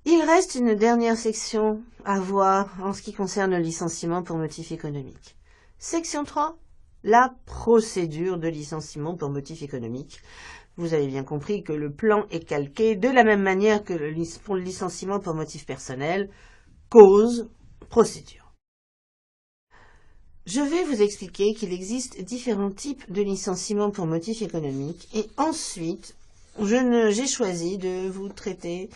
Il reste une dernière section à voir en ce qui concerne le licenciement pour motif économique. Section 3, la procédure de licenciement pour motif économique. Vous avez bien compris que le plan est calqué de la même manière que pour le licenciement pour motif personnel, cause, procédure. Je vais vous expliquer qu'il existe différents types de licenciement pour motif économique et ensuite, j'ai choisi de vous traiter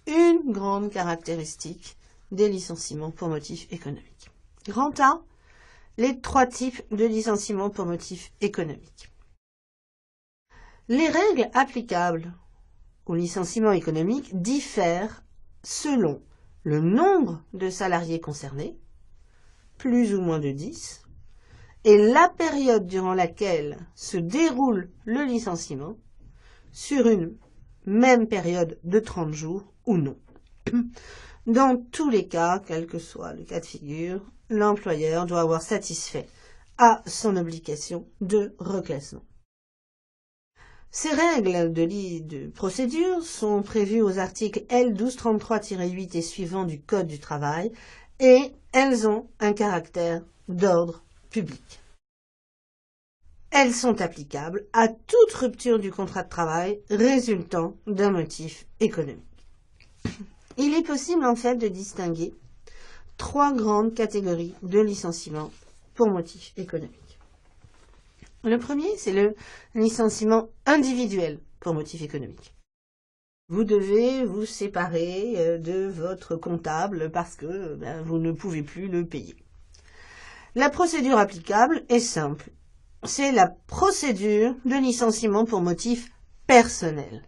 une grande caractéristique des licenciements pour motif économique. Grand A, les 3 types de licenciements pour motif économique. Les règles applicables au licenciement économique diffèrent selon le nombre de salariés concernés, plus ou moins de 10, et la période durant laquelle se déroule le licenciement sur une même période de 30 jours ou non. Dans tous les cas, quel que soit le cas de figure, l'employeur doit avoir satisfait à son obligation de reclassement. Ces règles de procédure sont prévues aux articles L1233-8 et suivants du Code du travail et elles ont un caractère d'ordre public. Elles sont applicables à toute rupture du contrat de travail résultant d'un motif économique. Il est possible en fait de distinguer 3 grandes catégories de licenciements pour motif économique. Le premier, c'est le licenciement individuel pour motif économique. Vous devez vous séparer de votre comptable parce que vous ne pouvez plus le payer. La procédure applicable est simple. C'est la procédure de licenciement pour motif personnel.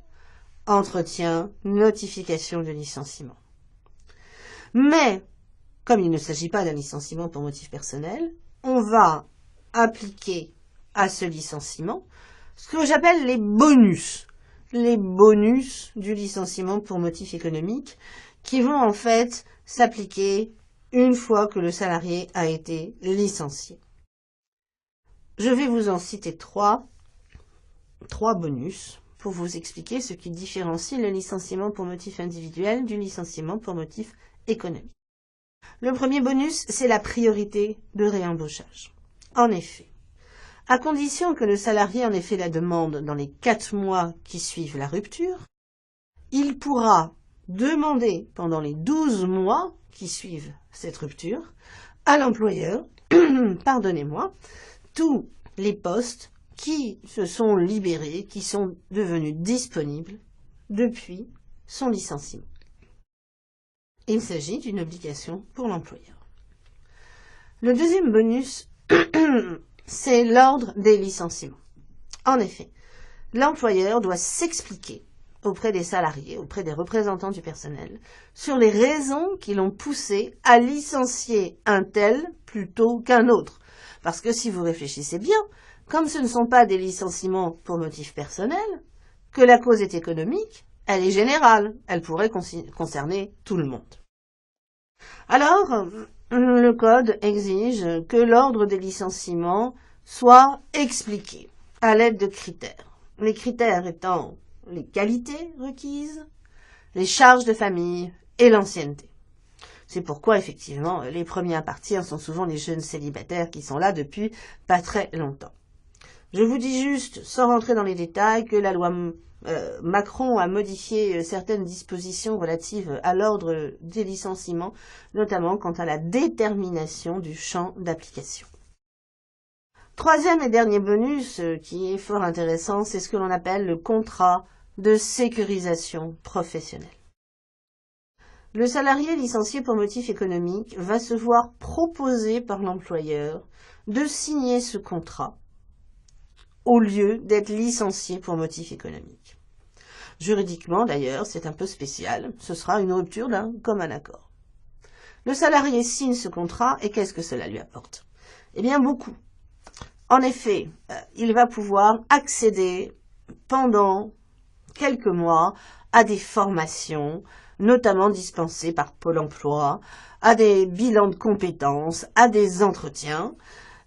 Entretien, notification de licenciement. Mais, comme il ne s'agit pas d'un licenciement pour motif personnel, on va appliquer à ce licenciement ce que j'appelle les bonus du licenciement pour motif économique qui vont en fait s'appliquer une fois que le salarié a été licencié. Je vais vous en citer 3 bonus pour vous expliquer ce qui différencie le licenciement pour motif individuel du licenciement pour motif économique. Le premier bonus, c'est la priorité de réembauchage. En effet, à condition que le salarié en ait fait la demande dans les 4 mois qui suivent la rupture, il pourra demander pendant les 12 mois qui suivent cette rupture à l'employeur, tous les postes qui se sont libérés, qui sont devenus disponibles depuis son licenciement. Il s'agit d'une obligation pour l'employeur. Le deuxième bonus, c'est l'ordre des licenciements. En effet, l'employeur doit s'expliquer auprès des salariés, auprès des représentants du personnel, sur les raisons qui l'ont poussé à licencier un tel plutôt qu'un autre. Parce que si vous réfléchissez bien, comme ce ne sont pas des licenciements pour motif personnel, que la cause est économique, elle est générale, elle pourrait concerner tout le monde. Alors, le Code exige que l'ordre des licenciements soit expliqué à l'aide de critères. Les critères étant les qualités requises, les charges de famille et l'ancienneté. C'est pourquoi, effectivement, les premiers à partir sont souvent les jeunes célibataires qui sont là depuis pas très longtemps. Je vous dis juste, sans rentrer dans les détails, que la loi Macron a modifié certaines dispositions relatives à l'ordre des licenciements, notamment quant à la détermination du champ d'application. Troisième et dernier bonus, qui est fort intéressant, c'est ce que l'on appelle le contrat de sécurisation professionnelle. Le salarié licencié pour motif économique va se voir proposer par l'employeur de signer ce contrat au lieu d'être licencié pour motif économique. Juridiquement, d'ailleurs, c'est un peu spécial. Ce sera une rupture d'un commun accord. Le salarié signe ce contrat et qu'est-ce que cela lui apporte? Eh bien, beaucoup. En effet, il va pouvoir accéder pendant quelques mois à des formations, notamment dispensées par Pôle emploi, à des bilans de compétences, à des entretiens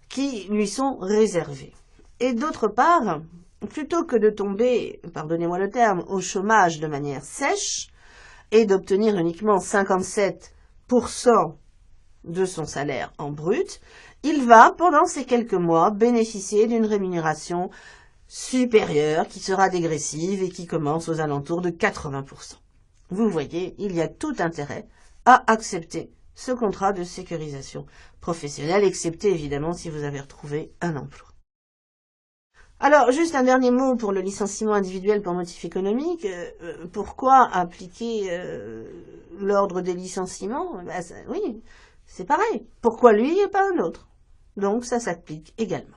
qui lui sont réservés. Et d'autre part, plutôt que de tomber, pardonnez-moi le terme, au chômage de manière sèche, et d'obtenir uniquement 57% de son salaire en brut, il va, pendant ces quelques mois, bénéficier d'une rémunération supérieure qui sera dégressive et qui commence aux alentours de 80%. Vous voyez, il y a tout intérêt à accepter ce contrat de sécurisation professionnelle, excepté évidemment si vous avez retrouvé un emploi. Alors, juste un dernier mot pour le licenciement individuel pour motif économique. Pourquoi appliquer l'ordre des licenciements? Oui, c'est pareil. Pourquoi lui et pas un autre? Donc, ça s'applique également.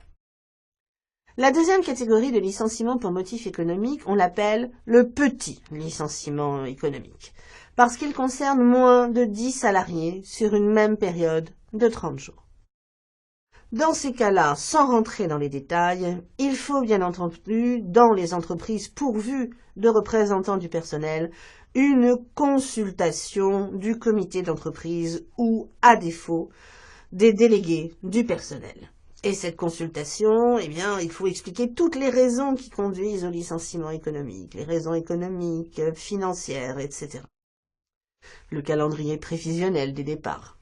La deuxième catégorie de licenciement pour motif économique, on l'appelle le petit licenciement économique, parce qu'il concerne moins de 10 salariés sur une même période de 30 jours. Dans ces cas-là, sans rentrer dans les détails, il faut bien entendu, dans les entreprises pourvues de représentants du personnel, une consultation du comité d'entreprise ou, à défaut, des délégués du personnel. Et cette consultation, eh bien, il faut expliquer toutes les raisons qui conduisent au licenciement économique, les raisons économiques, financières, etc. Le calendrier prévisionnel des départs.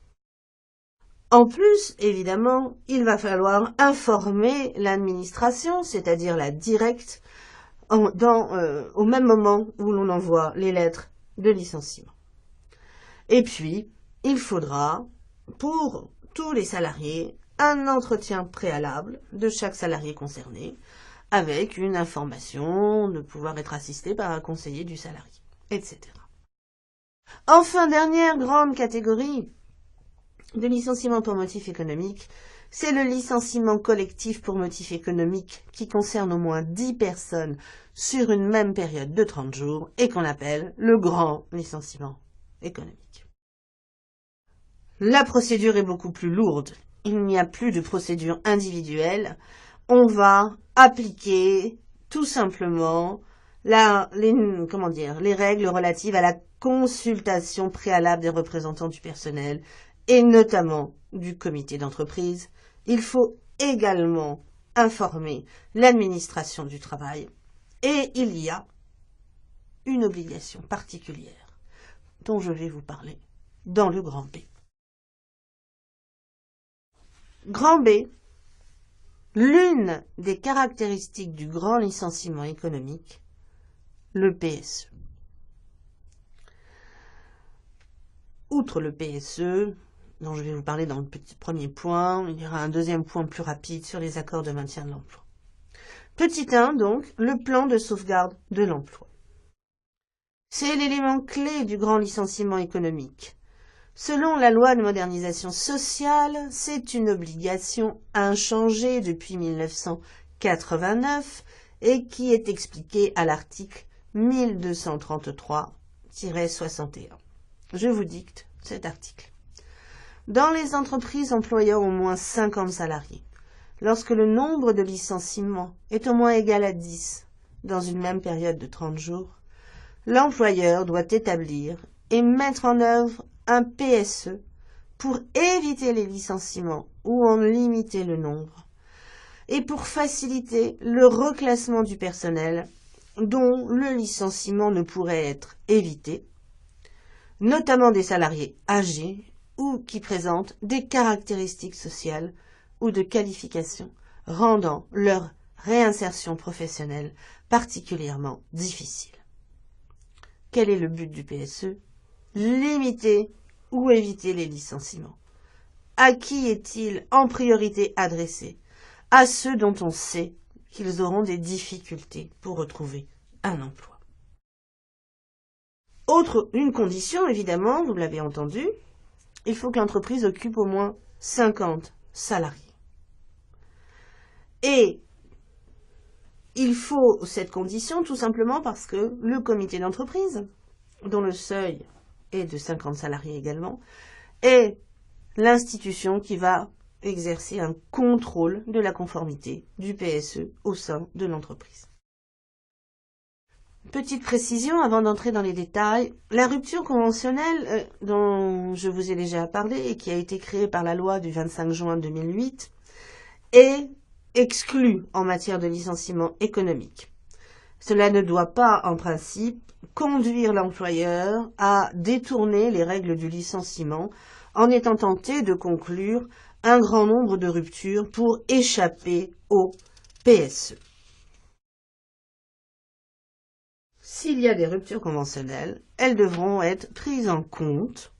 En plus, évidemment, il va falloir informer l'administration, c'est-à-dire la directe, au même moment où l'on envoie les lettres de licenciement. Et puis, il faudra, pour tous les salariés, un entretien préalable de chaque salarié concerné, avec une information de pouvoir être assisté par un conseiller du salarié, etc. Enfin, dernière grande catégorie de licenciement pour motif économique, c'est le licenciement collectif pour motif économique qui concerne au moins 10 personnes sur une même période de 30 jours et qu'on appelle le grand licenciement économique. La procédure est beaucoup plus lourde. Il n'y a plus de procédure individuelle. On va appliquer tout simplement les règles relatives à la consultation préalable des représentants du personnel et notamment du comité d'entreprise. Il faut également informer l'administration du travail et il y a une obligation particulière dont je vais vous parler dans le grand B. Grand B, l'une des caractéristiques du grand licenciement économique, le PSE. Outre le PSE, dont je vais vous parler dans le premier point, il y aura un deuxième point plus rapide sur les accords de maintien de l'emploi. Petit 1, donc, le plan de sauvegarde de l'emploi. C'est l'élément clé du grand licenciement économique. Selon la loi de modernisation sociale, c'est une obligation inchangée depuis 1989 et qui est expliquée à l'article 1233-61. Je vous dicte cet article. Dans les entreprises employant au moins 50 salariés, lorsque le nombre de licenciements est au moins égal à 10 dans une même période de 30 jours, l'employeur doit établir et mettre en œuvre un PSE pour éviter les licenciements ou en limiter le nombre et pour faciliter le reclassement du personnel dont le licenciement ne pourrait être évité, notamment des salariés âgés ou qui présentent des caractéristiques sociales ou de qualification rendant leur réinsertion professionnelle particulièrement difficile. Quel est le but du PSE? Limiter ou éviter les licenciements. À qui est-il en priorité adressé? À ceux dont on sait qu'ils auront des difficultés pour retrouver un emploi. Une condition, évidemment, vous l'avez entendu, il faut que l'entreprise occupe au moins 50 salariés. Et il faut cette condition tout simplement parce que le comité d'entreprise, dont le seuil est de 50 salariés également, est l'institution qui va exercer un contrôle de la conformité du PSE au sein de l'entreprise. Petite précision avant d'entrer dans les détails, la rupture conventionnelle dont je vous ai déjà parlé et qui a été créée par la loi du 25 juin 2008 est exclue en matière de licenciement économique. Cela ne doit pas, en principe, conduire l'employeur à détourner les règles du licenciement en étant tenté de conclure un grand nombre de ruptures pour échapper au PSE. S'il y a des ruptures conventionnelles, elles devront être prises en compte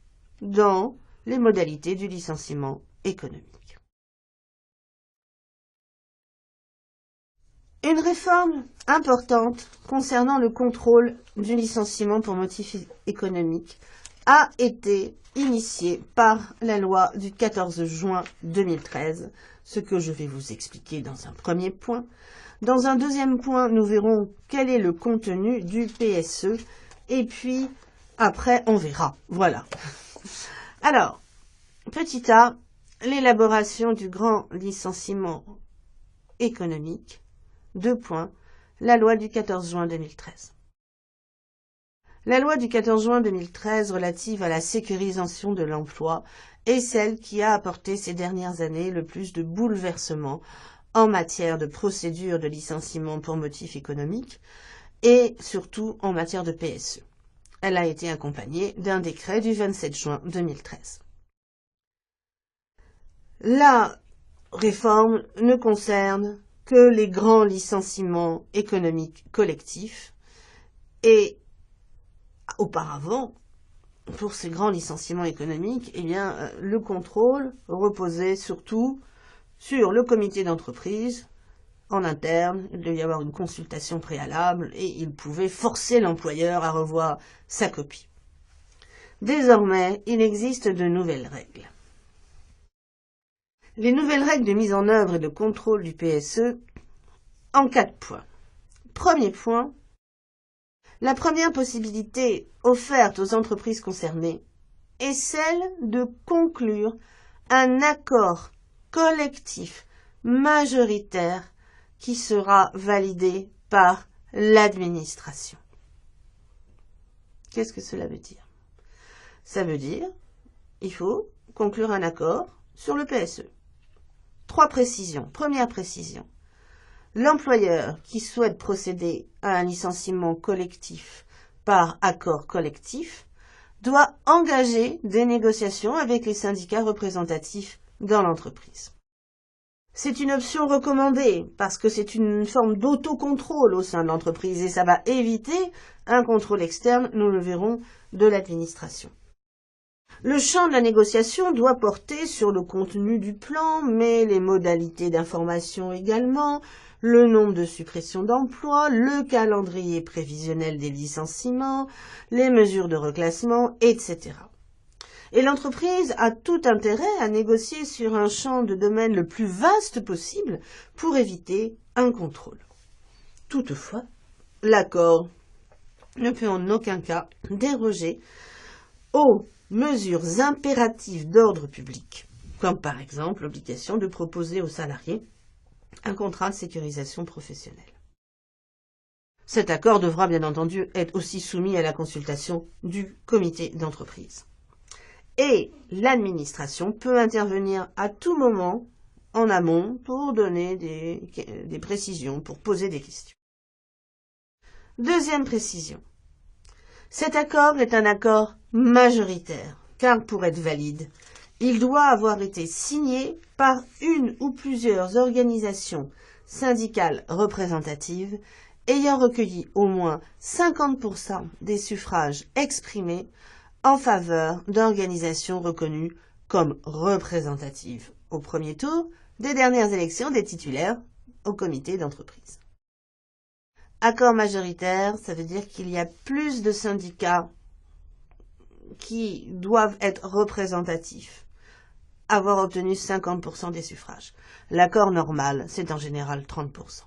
dans les modalités du licenciement économique. Une réforme importante concernant le contrôle du licenciement pour motif économique a été initiée par la loi du 14 juin 2013, ce que je vais vous expliquer dans un premier point. Dans un deuxième point, nous verrons quel est le contenu du PSE et puis après on verra. Voilà. Alors, petit a, l'élaboration du grand licenciement économique. 2 points. La loi du 14 juin 2013. La loi du 14 juin 2013 relative à la sécurisation de l'emploi est celle qui a apporté ces dernières années le plus de bouleversements en matière de procédure de licenciement pour motif économique et surtout en matière de PSE. Elle a été accompagnée d'un décret du 27 juin 2013. La réforme ne concerne que les grands licenciements économiques collectifs et auparavant, pour ces grands licenciements économiques, le contrôle reposait surtout sur le comité d'entreprise. En interne, il devait y avoir une consultation préalable et il pouvait forcer l'employeur à revoir sa copie. Désormais, il existe de nouvelles règles. Les nouvelles règles de mise en œuvre et de contrôle du PSE en 4 points. Premier point, la première possibilité offerte aux entreprises concernées est celle de conclure un accord collectif majoritaire qui sera validé par l'administration. Qu'est-ce que cela veut dire? Ça veut dire qu'il faut conclure un accord sur le PSE. 3 précisions. Première précision. L'employeur qui souhaite procéder à un licenciement collectif par accord collectif doit engager des négociations avec les syndicats représentatifs dans l'entreprise. C'est une option recommandée parce que c'est une forme d'autocontrôle au sein de l'entreprise et ça va éviter un contrôle externe, nous le verrons, de l'administration. Le champ de la négociation doit porter sur le contenu du plan, mais les modalités d'information également, le nombre de suppressions d'emplois, le calendrier prévisionnel des licenciements, les mesures de reclassement, etc. Et l'entreprise a tout intérêt à négocier sur un champ de domaine le plus vaste possible pour éviter un contrôle. Toutefois, l'accord ne peut en aucun cas déroger aux mesures impératives d'ordre public, comme par exemple l'obligation de proposer aux salariés un contrat de sécurisation professionnelle. Cet accord devra bien entendu être aussi soumis à la consultation du comité d'entreprise. Et l'administration peut intervenir à tout moment en amont pour donner des précisions, pour poser des questions. Deuxième précision. Cet accord est un accord majoritaire, car pour être valide, il doit avoir été signé par une ou plusieurs organisations syndicales représentatives ayant recueilli au moins 50% des suffrages exprimés en faveur d'organisations reconnues comme représentatives au premier tour des dernières élections des titulaires au comité d'entreprise. Accord majoritaire, ça veut dire qu'il y a plus de syndicats qui doivent être représentatifs, avoir obtenu 50% des suffrages. L'accord normal, c'est en général 30%.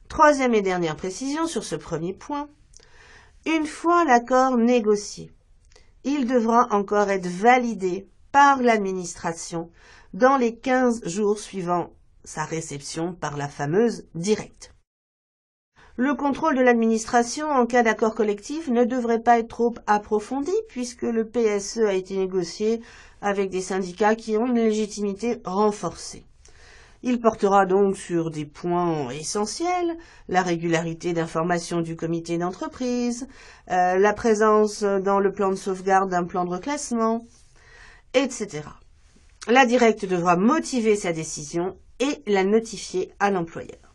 Troisième et dernière précision sur ce premier point. Une fois l'accord négocié, il devra encore être validé par l'administration dans les 15 jours suivant sa réception par la fameuse directe. Le contrôle de l'administration en cas d'accord collectif ne devrait pas être trop approfondi puisque le PSE a été négocié avec des syndicats qui ont une légitimité renforcée. Il portera donc sur des points essentiels, la régularité d'information du comité d'entreprise, la présence dans le plan de sauvegarde d'un plan de reclassement, etc. La directe devra motiver sa décision et la notifier à l'employeur.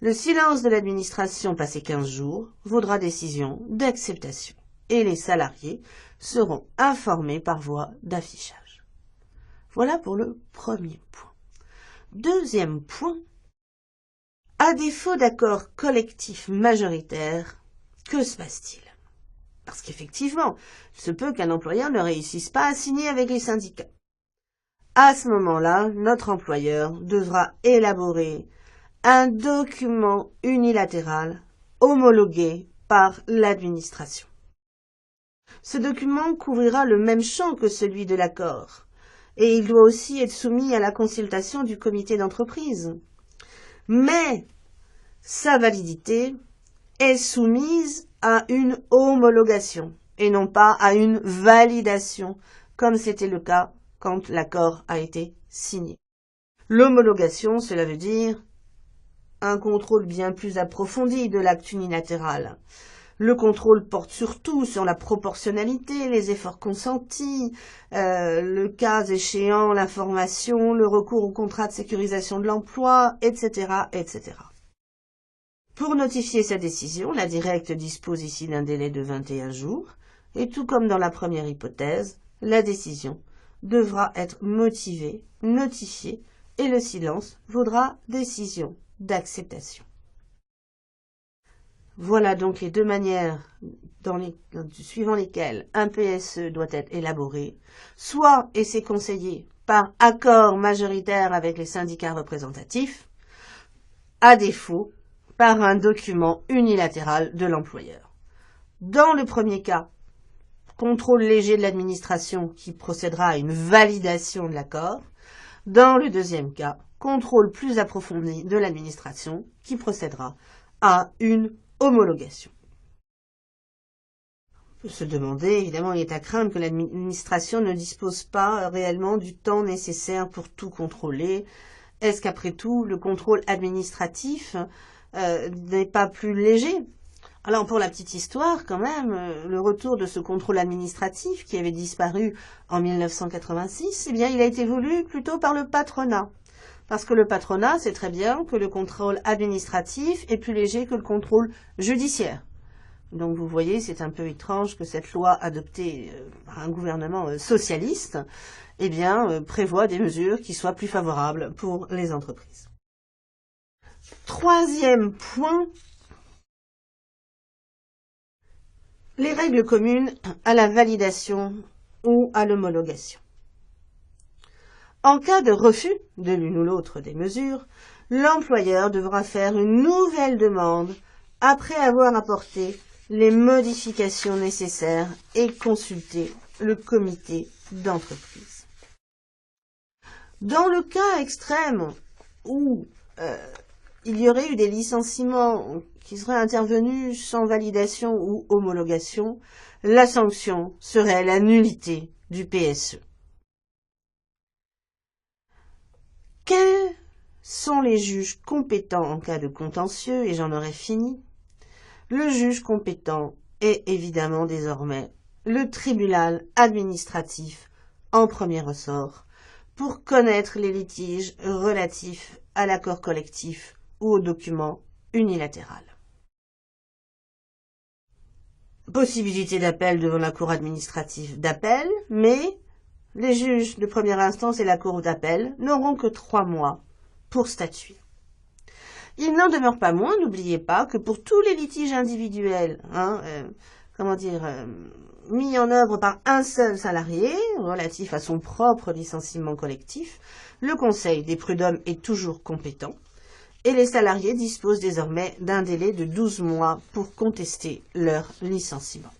Le silence de l'administration passé 15 jours vaudra décision d'acceptation et les salariés seront informés par voie d'affichage. Voilà pour le premier point. Deuxième point, à défaut d'accord collectif majoritaire, que se passe-t-il? Parce qu'effectivement, il se peut qu'un employeur ne réussisse pas à signer avec les syndicats. À ce moment-là, notre employeur devra élaborer un document unilatéral homologué par l'administration. Ce document couvrira le même champ que celui de l'accord, et il doit aussi être soumis à la consultation du comité d'entreprise. Mais sa validité est soumise à une homologation et non pas à une validation, comme c'était le cas quand l'accord a été signé. L'homologation, cela veut dire un contrôle bien plus approfondi de l'acte unilatéral. Le contrôle porte surtout sur la proportionnalité, les efforts consentis, le cas échéant, l'information, le recours au contrat de sécurisation de l'emploi, etc., etc. Pour notifier sa décision, la directe dispose ici d'un délai de 21 jours, et tout comme dans la première hypothèse, la décision devra être motivée, notifiée, et le silence vaudra décision d'acceptation. Voilà donc les deux manières suivant lesquelles un PSE doit être élaboré, soit, et c'est conseillé, par accord majoritaire avec les syndicats représentatifs, à défaut, par un document unilatéral de l'employeur. Dans le premier cas, contrôle léger de l'administration qui procédera à une validation de l'accord. Dans le deuxième cas, contrôle plus approfondi de l'administration qui procédera à une homologation. On peut se demander, évidemment, il est à craindre que l'administration ne dispose pas réellement du temps nécessaire pour tout contrôler. Est-ce qu'après tout, le contrôle administratif n'est pas plus léger? Alors, pour la petite histoire, quand même, le retour de ce contrôle administratif qui avait disparu en 1986, eh bien, il a été voulu plutôt par le patronat. Parce que le patronat sait très bien que le contrôle administratif est plus léger que le contrôle judiciaire. Donc, vous voyez, c'est un peu étrange que cette loi adoptée par un gouvernement socialiste, eh bien, prévoit des mesures qui soient plus favorables pour les entreprises. Troisième point, les règles communes à la validation ou à l'homologation. En cas de refus de l'une ou l'autre des mesures, l'employeur devra faire une nouvelle demande après avoir apporté les modifications nécessaires et consulter le comité d'entreprise. Dans le cas extrême où il y aurait eu des licenciements qui seraient intervenus sans validation ou homologation, la sanction serait la nullité du PSE. Quels sont les juges compétents en cas de contentieux? Et j'en aurai fini. Le juge compétent est évidemment désormais le tribunal administratif en premier ressort pour connaître les litiges relatifs à l'accord collectif ou au document unilatéral. Possibilité d'appel devant la cour administrative d'appel, mais les juges de première instance et la cour d'appel n'auront que 3 mois pour statuer. Il n'en demeure pas moins, n'oubliez pas, que pour tous les litiges individuels, mis en œuvre par un seul salarié, relatif à son propre licenciement collectif, le Conseil des prud'hommes est toujours compétent et les salariés disposent désormais d'un délai de 12 mois pour contester leur licenciement.